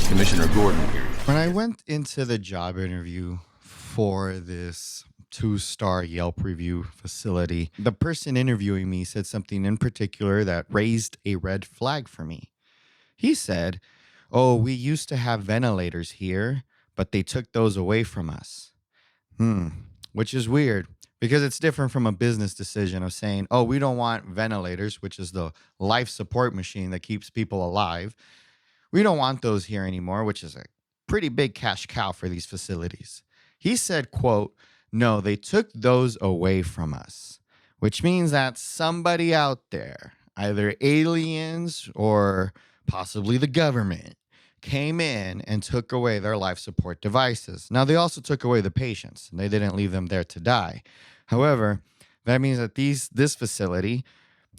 Commissioner Gordon here. When I went into the job interview for this 2-star Yelp review facility, the person interviewing me said something in particular that raised a red flag for me. He said, "Oh, we used to have ventilators here, but they took those away from us." Hmm, which is weird because it's different from a business decision of saying, "Oh, we don't want ventilators," which is the life support machine that keeps people alive. We don't want those here anymore, which is a pretty big cash cow for these facilities. He said, quote, "No, they took those away from us," which means that somebody out there, either aliens or possibly the government, came in and took away their life support devices. Now, they also took away the patients, and they didn't leave them there to die. However, that means that this facility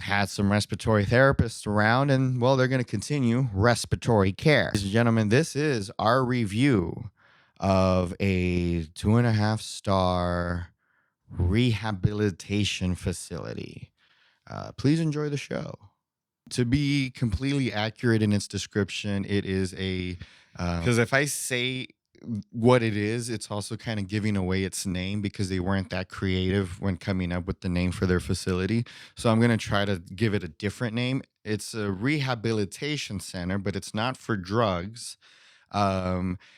had some respiratory therapists around, and well, they're going to continue respiratory care. Ladies and gentlemen, this is our review of a 2.5-star rehabilitation facility. Please enjoy the show. To be completely accurate in its description, it is a because if I say what it is, it's also kind of giving away its name because they weren't that creative when coming up with the name for their facility. So I'm going to try to give it a different name. It's a rehabilitation center, but it's not for drugs.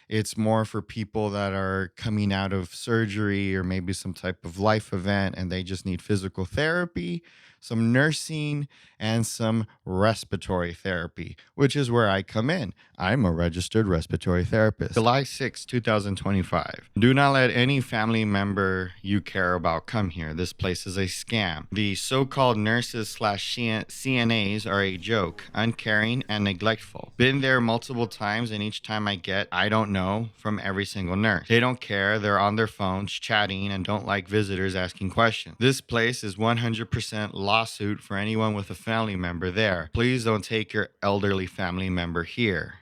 It's more for people that are coming out of surgery or maybe some type of life event and they just need physical therapy, some nursing, and some respiratory therapy, which is where I come in. I'm a registered respiratory therapist. July 6, 2025. Do not let any family member you care about come here. This place is a scam. The so-called nurses slash CNAs are a joke, uncaring, and neglectful. Been there multiple times, and each time I get, "I don't know," from every single nurse. They don't care. They're on their phones chatting and don't like visitors asking questions. This place is 100% lawsuit for anyone with a family member there. Please don't take your elderly family member here.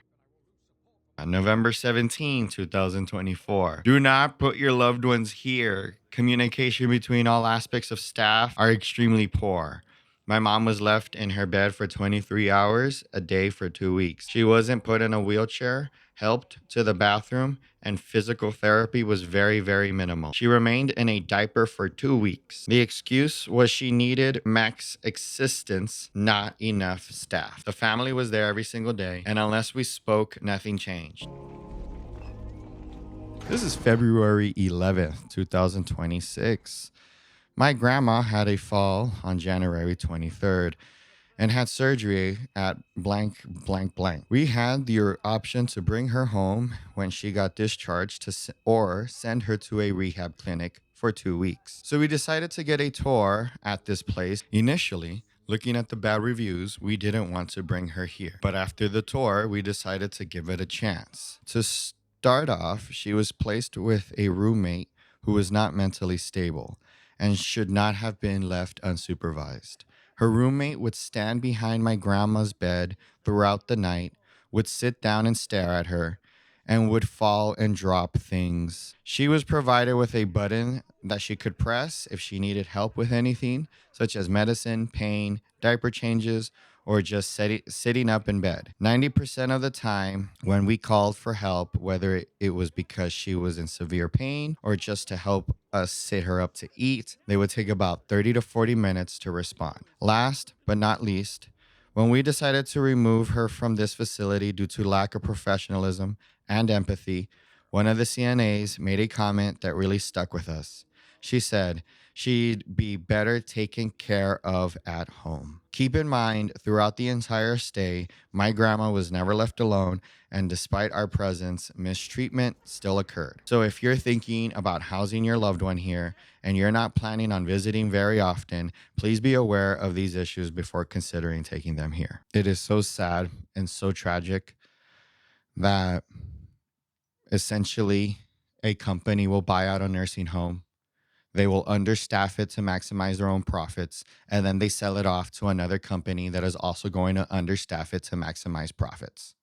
November 17, 2024. Do not put your loved ones here. Communication between all aspects of staff are extremely poor. My mom was left in her bed for 23 hours a day for 2 weeks. She wasn't put in a wheelchair, helped to the bathroom, and physical therapy was very, very minimal. She remained in a diaper for 2 weeks. The excuse was she needed max assistance, not enough staff. The family was there every single day, and unless we spoke, nothing changed. This is February 11th, 2026. My grandma had a fall on January 23rd and had surgery at blank, blank, blank. We had the option to bring her home when she got discharged or send her to a rehab clinic for 2 weeks. So we decided to get a tour at this place. Initially, looking at the bad reviews, we didn't want to bring her here. But after the tour, we decided to give it a chance. To start off, she was placed with a roommate who was not mentally stable and should not have been left unsupervised. Her roommate would stand behind my grandma's bed throughout the night, would sit down and stare at her, and would fall and drop things. She was provided with a button that she could press if she needed help with anything, such as medicine, pain, diaper changes, or just sitting up in bed. 90% of the time, when we called for help, whether it was because she was in severe pain or just to help us sit her up to eat, they would take about 30 to 40 minutes to respond. Last but not least, when we decided to remove her from this facility due to lack of professionalism and empathy, one of the CNAs made a comment that really stuck with us. She said she'd be better taken care of at home. Keep in mind, throughout the entire stay, my grandma was never left alone, and despite our presence, mistreatment still occurred. So if you're thinking about housing your loved one here and you're not planning on visiting very often, please be aware of these issues before considering taking them here. It is so sad and so tragic that essentially a company will buy out a nursing home. They will understaff it to maximize their own profits, and then they sell it off to another company that is also going to understaff it to maximize profits.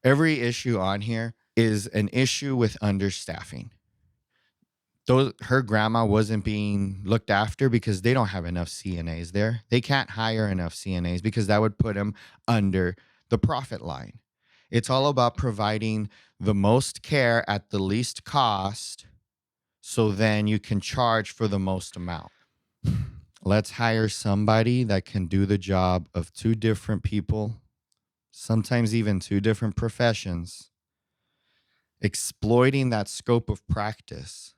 Every issue on here is an issue with understaffing. Her grandma wasn't being looked after because they don't have enough CNAs there. They can't hire enough CNAs because that would put them under the profit line. It's all about providing the most care at the least cost so then you can charge for the most amount. Let's hire somebody that can do the job of two different people, sometimes even two different professions, exploiting that scope of practice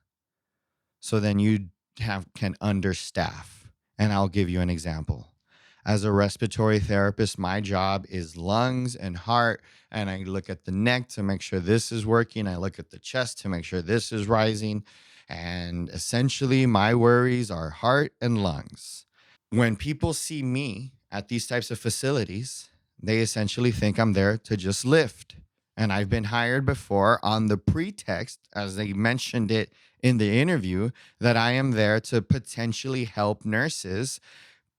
so then you can understaff. And I'll give you an example. As a respiratory therapist, my job is lungs and heart, and I look at the neck to make sure this is working. I look at the chest to make sure this is rising. And essentially, my worries are heart and lungs. When people see me at these types of facilities, they essentially think I'm there to just lift. And I've been hired before on the pretext, as they mentioned it in the interview, that I am there to potentially help nurses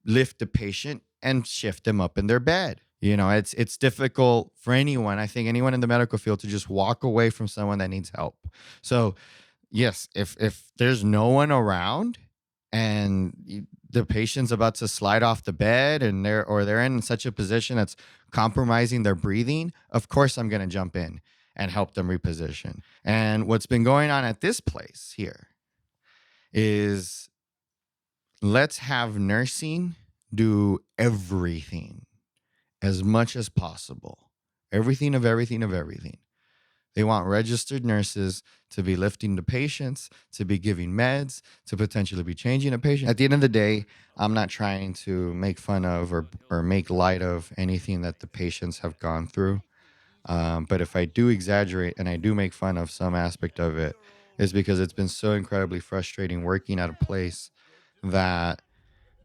lift the patient and shift them up in their bed. It's difficult for anyone, I think anyone in the medical field, to just walk away from someone that needs help. So yes, if there's no one around and the patient's about to slide off the bed and they're in such a position that's compromising their breathing, of course I'm going to jump in and help them reposition. And what's been going on at this place here is, let's have nursing do everything as much as possible. Everything of everything of everything. They want registered nurses to be lifting the patients, to be giving meds, to potentially be changing a patient. At the end of the day, I'm not trying to make fun of or make light of anything that the patients have gone through. But if I do exaggerate and I do make fun of some aspect of it, it's because it's been so incredibly frustrating working at a place that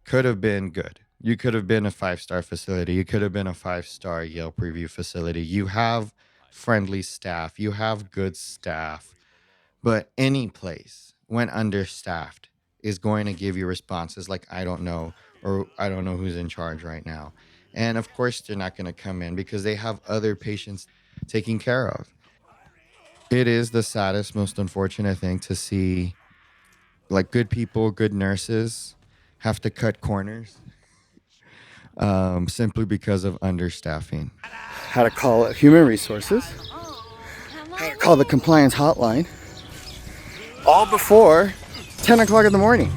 could have been good. You could have been a 5-star facility. You could have been a 5-star Yelp review facility. You have friendly staff. You have good staff. But any place, when understaffed, is going to give you responses like, I don't know, or I don't know who's in charge right now. And of course, they're not going to come in because they have other patients taken care of. It is the saddest, most unfortunate thing to see, like, good people, good nurses have to cut corners simply because of understaffing. How to call human resources, how to call the compliance hotline, all before 10 o'clock in the morning.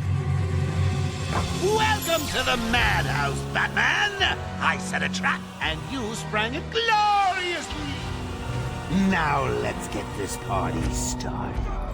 Welcome to the madhouse, Batman! I set a trap, and you sprang it gloriously! Now let's get this party started.